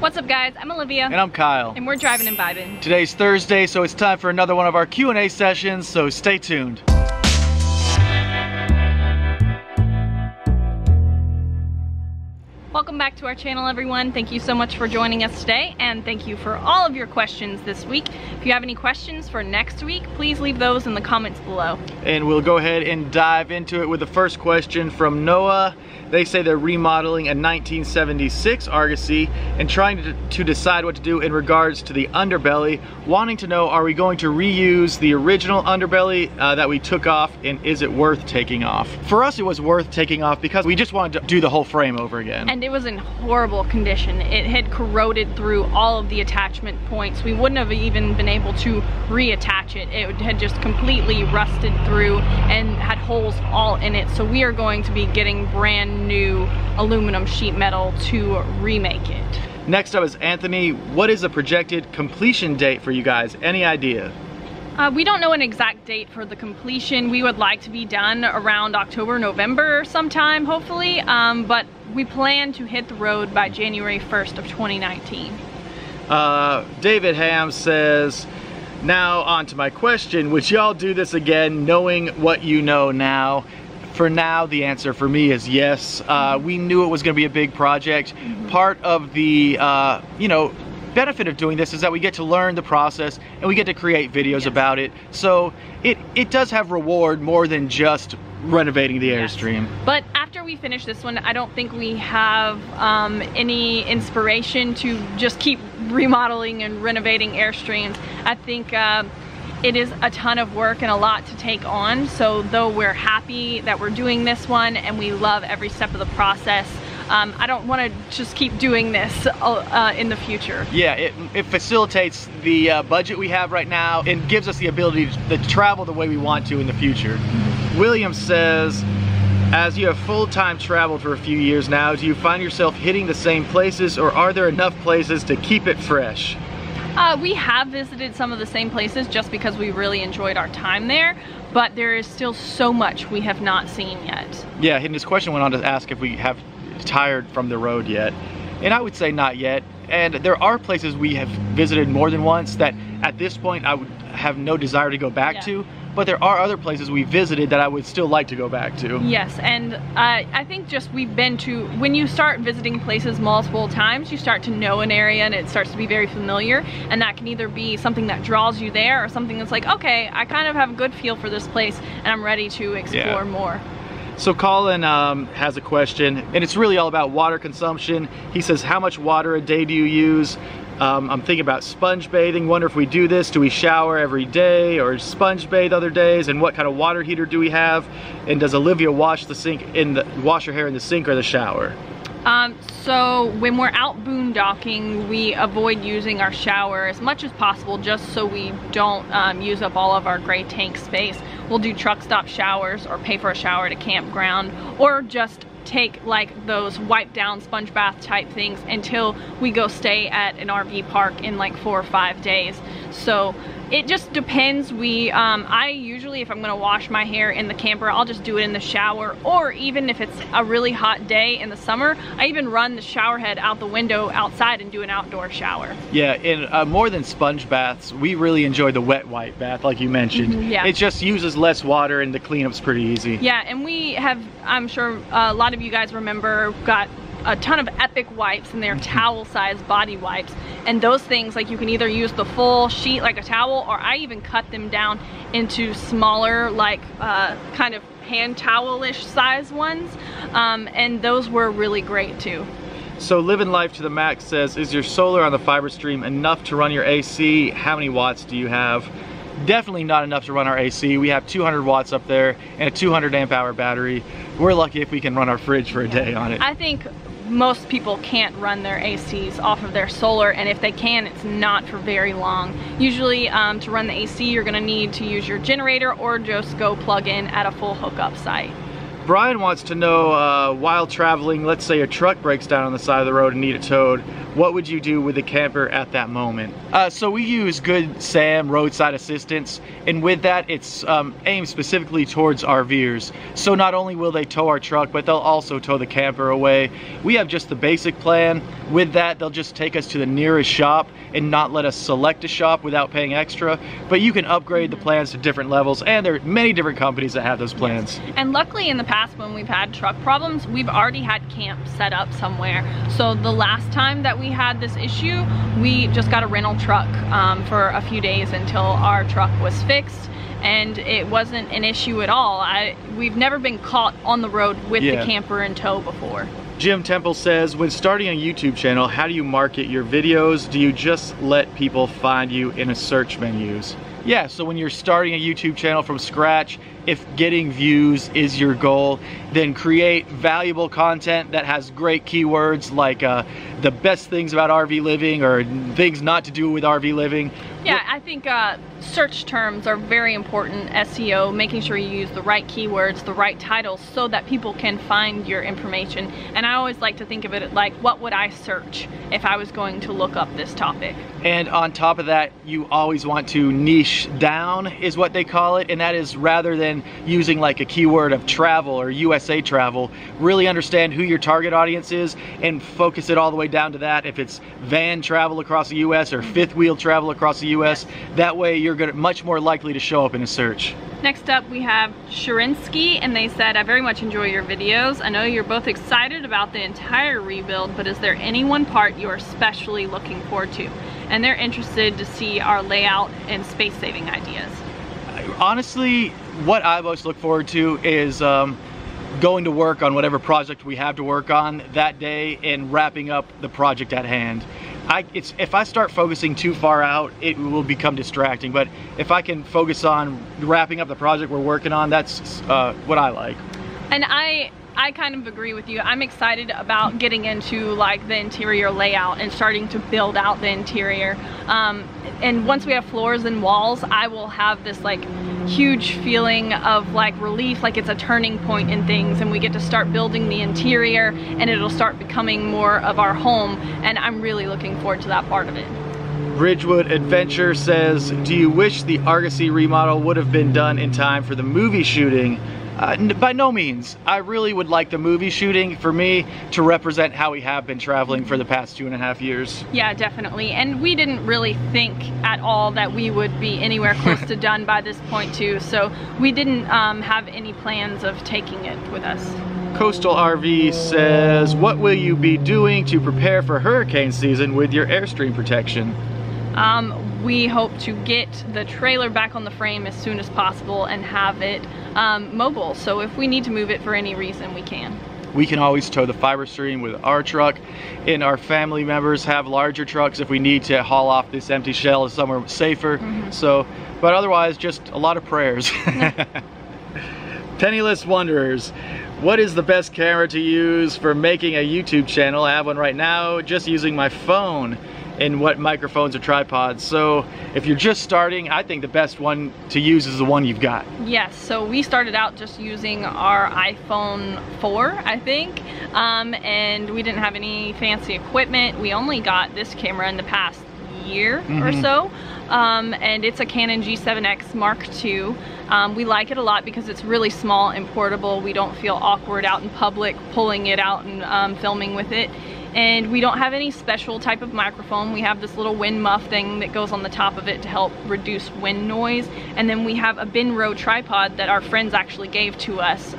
What's up guys, I'm Olivia. And I'm Kyle. And we're Drivin and Vibin. Today's Thursday, so it's time for another one of our Q&A sessions, so stay tuned. Welcome back to our channel everyone. Thank you so much for joining us today and thank you for all of your questions this week. If you have any questions for next week, please leave those in the comments below. And we'll go ahead and dive into it with the first question from Noah. They say they're remodeling a 1976 Argosy and trying to decide what to do in regards to the underbelly, wanting to know, are we going to reuse the original underbelly that we took off, and is it worth taking off? For us, it was worth taking off because we just wanted to do the whole frame over again. And it was in horrible condition. It had corroded through all of the attachment points. We wouldn't have even been able to reattach it. It had just completely rusted through and had holes all in it. So we are going to be getting brand new aluminum sheet metal to remake it. Next up is Anthony. What is the projected completion date for you guys? Any idea? We don't know an exact date for the completion. We would like to be done around October, November sometime, hopefully, but we plan to hit the road by January 1st of 2019. David Ham says, now on to my question, would y'all do this again knowing what you know now? For now, the answer for me is yes. We knew it was going to be a big project. Part of the, benefit of doing this is that we get to learn the process and we get to create videos about it. So it does have reward more than just renovating the Airstream. But after we finish this one, I don't think we have any inspiration to just keep remodeling and renovating Airstreams. I think it is a ton of work and a lot to take on, so though we're happy that we're doing this one and we love every step of the process, I don't want to just keep doing this in the future. Yeah, it facilitates the budget we have right now and gives us the ability to travel the way we want to in the future. William says, as you have full-time traveled for a few years now, do you find yourself hitting the same places, or are there enough places to keep it fresh? We have visited some of the same places just because we really enjoyed our time there, but there is still so much we have not seen yet. Yeah, and his question went on to ask if we have tired from the road yet, and I would say not yet. And there are places we have visited more than once that at this point I would have no desire to go back to, but there are other places we visited that I would still like to go back to. Yes, and I think just we've been to, when you start visiting places multiple times, you start to know an area and it starts to be very familiar, and that can either be something that draws you there or something that's like, okay, I kind of have a good feel for this place and I'm ready to explore more. So Colin has a question, and it's really all about water consumption. He says, how much water a day do you use? I'm thinking about sponge bathing. Wonder if we do this, do we shower every day or sponge bathe other days? And what kind of water heater do we have? And does Olivia wash her hair in the sink or the shower? So when we're out boondocking, we avoid using our shower as much as possible just so we don't use up all of our gray tank space. We'll do truck stop showers or pay for a shower at a campground, or just take like those wipe down sponge bath type things until we go stay at an RV park in like 4 or 5 days. So it just depends. I usually, if I'm gonna wash my hair in the camper, I'll just do it in the shower, or even if it's a really hot day in the summer, I even run the shower head out the window outside and do an outdoor shower. Yeah, and more than sponge baths, we really enjoy the wet wipe bath like you mentioned. Yeah. It just uses less water and the cleanup's pretty easy. Yeah, and we have, I'm sure a lot of you guys remember, got a ton of Epic wipes, and they're towel-sized body wipes, and those things, like, you can either use the full sheet like a towel, or I even cut them down into smaller, like kind of hand towel-ish size ones, and those were really great too. So Living Life to the Max says, is your solar on the FiberStream enough to run your AC? How many watts do you have? Definitely not enough to run our AC. We have 200 watts up there and a 200 amp hour battery. We're lucky if we can run our fridge for a day on it. I think most people can't run their ACs off of their solar, and if they can, it's not for very long. Usually to run the AC, you're gonna need to use your generator or just go plug in at a full hookup site. Brian wants to know, while traveling, let's say a truck breaks down on the side of the road and need it towed, what would you do with the camper at that moment? So we use Good Sam Roadside Assistance, and with that it's aimed specifically towards RVers. So not only will they tow our truck, but they'll also tow the camper away. We have just the basic plan. With that, they'll just take us to the nearest shop and not let us select a shop without paying extra. But you can upgrade the plans to different levels, and there are many different companies that have those plans. Yes. And luckily in the past when we've had truck problems, we've already had camp set up somewhere. So the last time that we had this issue, we just got a rental truck for a few days until our truck was fixed, and it wasn't an issue at all. We've never been caught on the road with the camper in tow before. Jim Temple says, when starting a YouTube channel, how do you market your videos? Do you just let people find you in a search menus? Yeah, so when you're starting a YouTube channel from scratch, if getting views is your goal, then create valuable content that has great keywords like the best things about RV living or things not to do with RV living. Yeah, I think search terms are very important. SEO, making sure you use the right keywords, the right titles, so that people can find your information. And I always like to think of it like, what would I search if I was going to look up this topic? And on top of that, you always want to niche down, is what they call it, and that is rather than using like a keyword of travel or USA travel, really understand who your target audience is and focus it all the way down to that. If it's van travel across the US or fifth wheel travel across the US, that way you're much more likely to show up in a search. Next up we have Shurinsky, and they said, I very much enjoy your videos. I know you're both excited about the entire rebuild, but is there any one part you're especially looking forward to? And they're interested to see our layout and space saving ideas. Honestly, what I most look forward to is going to work on whatever project we have to work on that day and wrapping up the project at hand. If I start focusing too far out, it will become distracting, but if I can focus on wrapping up the project we're working on, that's what I like. And I kind of agree with you. I'm excited about getting into like the interior layout and starting to build out the interior. And once we have floors and walls, I will have this like huge feeling of like relief, like it's a turning point in things, and we get to start building the interior and it'll start becoming more of our home, and I'm really looking forward to that part of it. Ridgewood Adventure says, do you wish the Argosy remodel would have been done in time for the movie shooting? By no means. I really would like the movie shooting for me to represent how we have been traveling for the past 2.5 years. Yeah, definitely. And we didn't really think at all that we would be anywhere close to done by this point too. So we didn't have any plans of taking it with us. Coastal RV says, what will you be doing to prepare for hurricane season with your Airstream protection? We hope to get the trailer back on the frame as soon as possible and have it mobile. So if we need to move it for any reason, we can. We can always tow the FiberStream with our truck, and our family members have larger trucks if we need to haul off this empty shell somewhere safer. So, but otherwise, just a lot of prayers. Penniless Wanderers, what is the best camera to use for making a YouTube channel? I have one right now, just using my phone. And what microphones or tripods? So if you're just starting, I think the best one to use is the one you've got. Yes, so we started out just using our iPhone 4, I think, and we didn't have any fancy equipment. We only got this camera in the past year or so, and it's a Canon G7X Mark II. We like it a lot because it's really small and portable. We don't feel awkward out in public pulling it out and filming with it. And we don't have any special type of microphone. We have this little wind muff thing that goes on the top of it to help reduce wind noise. And then we have a bin row tripod that our friends actually gave to us.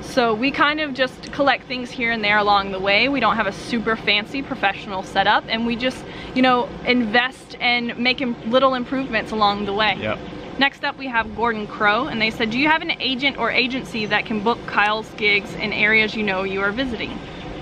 So we kind of just collect things here and there along the way. We don't have a super fancy professional setup, and we just, you know, invest and make little improvements along the way. Yep. Next up we have Gordon Crow, and they said, do you have an agent or agency that can book Kyle's gigs in areas you know you are visiting?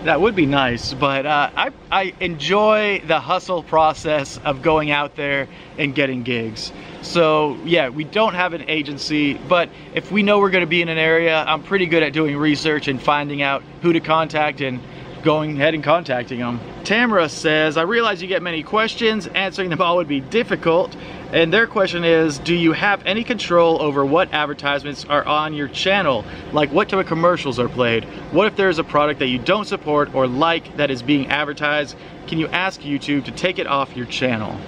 That would be nice, but I enjoy the hustle process of going out there and getting gigs. So yeah, we don't have an agency, but if we know we're going to be in an area, I'm pretty good at doing research and finding out who to contact and going ahead and contacting them. Tamara says, I realize you get many questions. Answering them all would be difficult. And their question is, do you have any control over what advertisements are on your channel? Like what type of commercials are played? What if there's a product that you don't support or like that is being advertised? Can you ask YouTube to take it off your channel?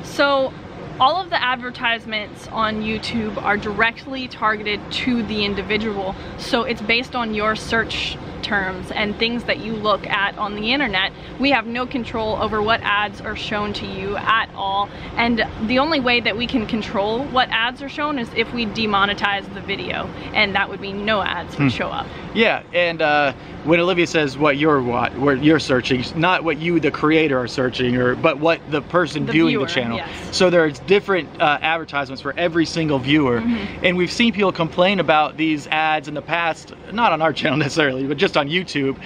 So all of the advertisements on YouTube are directly targeted to the individual. So it's based on your search terms and things that you look at on the internet. We have no control over what ads are shown to you at all. And the only way that we can control what ads are shown is if we demonetize the video, and that would mean no ads would show up. Yeah, and when Olivia says what you're searching, not what you, the creator, are searching, but what the person viewing the channel. Yes. So there's different advertisements for every single viewer. And we've seen people complain about these ads in the past, not on our channel necessarily, but just on YouTube,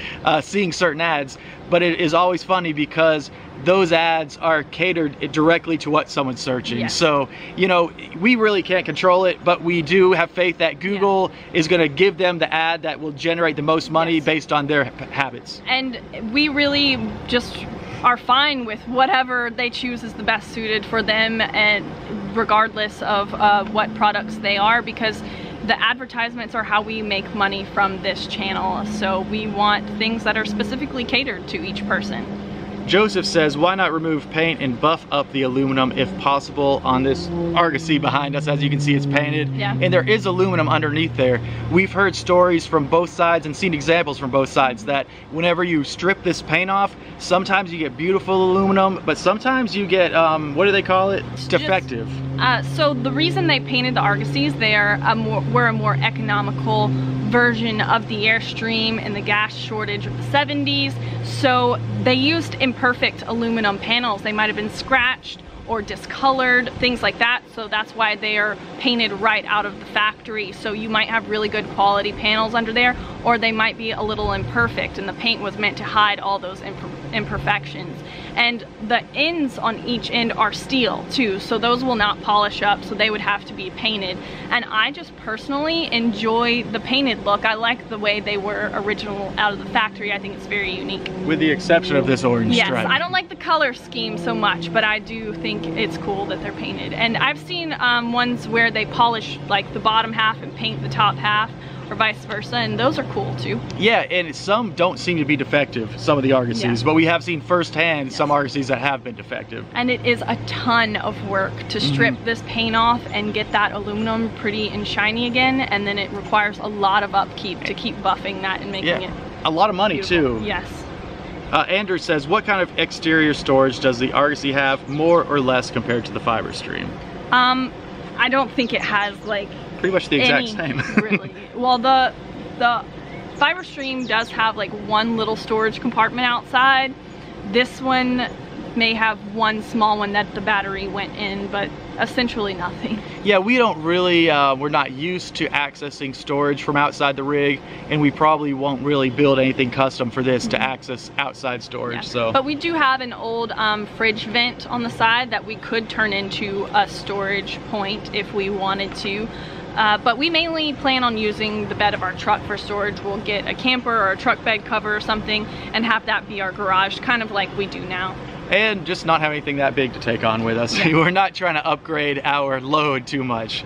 seeing certain ads. But it is always funny because those ads are catered directly to what someone's searching. Yes. So, you know, we really can't control it, but we do have faith that Google is going to give them the ad that will generate the most money based on their habits. And we really just are fine with whatever they choose is the best suited for them, and regardless of what products they are, because the advertisements are how we make money from this channel. So we want things that are specifically catered to each person. Joseph says, why not remove paint and buff up the aluminum if possible on this Argosy behind us? As you can see, it's painted, and there is aluminum underneath there. We've heard stories from both sides and seen examples from both sides that whenever you strip this paint off, sometimes you get beautiful aluminum, but sometimes you get, what do they call it? Defective. So the reason they painted the Argosies, were a more economical version of the Airstream in the gas shortage of the 70s. So they used imperfect aluminum panels. They might have been scratched or discolored, things like that. So that's why they are painted right out of the factory. So you might have really good quality panels under there, or they might be a little imperfect, and the paint was meant to hide all those imperfections. And the ends on each end are steel too, so those will not polish up, so they would have to be painted. And I just personally enjoy the painted look. I like the way they were original out of the factory. I think it's very unique. With the exception of this orange stripe. Yes, I don't like the color scheme so much, but I do think it's cool that they're painted. And I've seen ones where they polish like the bottom half and paint the top half, or vice versa, and those are cool too. Yeah, and some don't seem to be defective, some of the Argosies, but we have seen firsthand some Argosies that have been defective. And it is a ton of work to strip this paint off and get that aluminum pretty and shiny again, and then it requires a lot of upkeep to keep buffing that and making it a lot of money beautiful. Too. Yes. Andrew says, what kind of exterior storage does the Argosy have, more or less compared to the FiberStream? I don't think it has like pretty much the exact same. Really. Well, the FiberStream does have like one little storage compartment outside. This one may have one small one that the battery went in, but essentially nothing. Yeah, we don't really, we're not used to accessing storage from outside the rig, and we probably won't really build anything custom for this to access outside storage. So, but we do have an old fridge vent on the side that we could turn into a storage point if we wanted to. But we mainly plan on using the bed of our truck for storage. We'll get a camper or a truck bed cover or something and have that be our garage, kind of like we do now. And just not have anything that big to take on with us. Yeah. We're not trying to upgrade our load too much.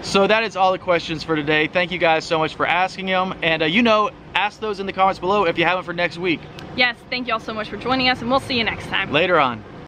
So that is all the questions for today. Thank you guys so much for asking them. And you know, ask those in the comments below if you have them for next week. Yes, thank you all so much for joining us, and we'll see you next time. Later on.